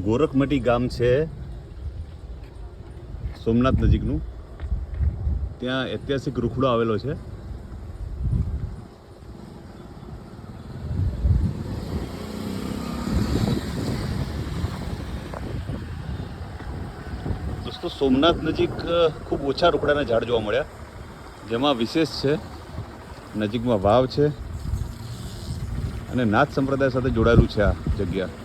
ગોરખમટી ગામ છે સોમનાથ નજીકનું. ત્યાં ઐતિહાસિક રૂખડો આવેલો છે. દોસ્તો, સોમનાથ નજીક ખૂબ ઓછા રૂખડાના ઝાડ જોવા મળ્યા, જેમાં વિશેષ છે નજીકમાં વાવ છે અને નાથ સંપ્રદાય સાથે જોડાયેલું છે આ જગ્યા.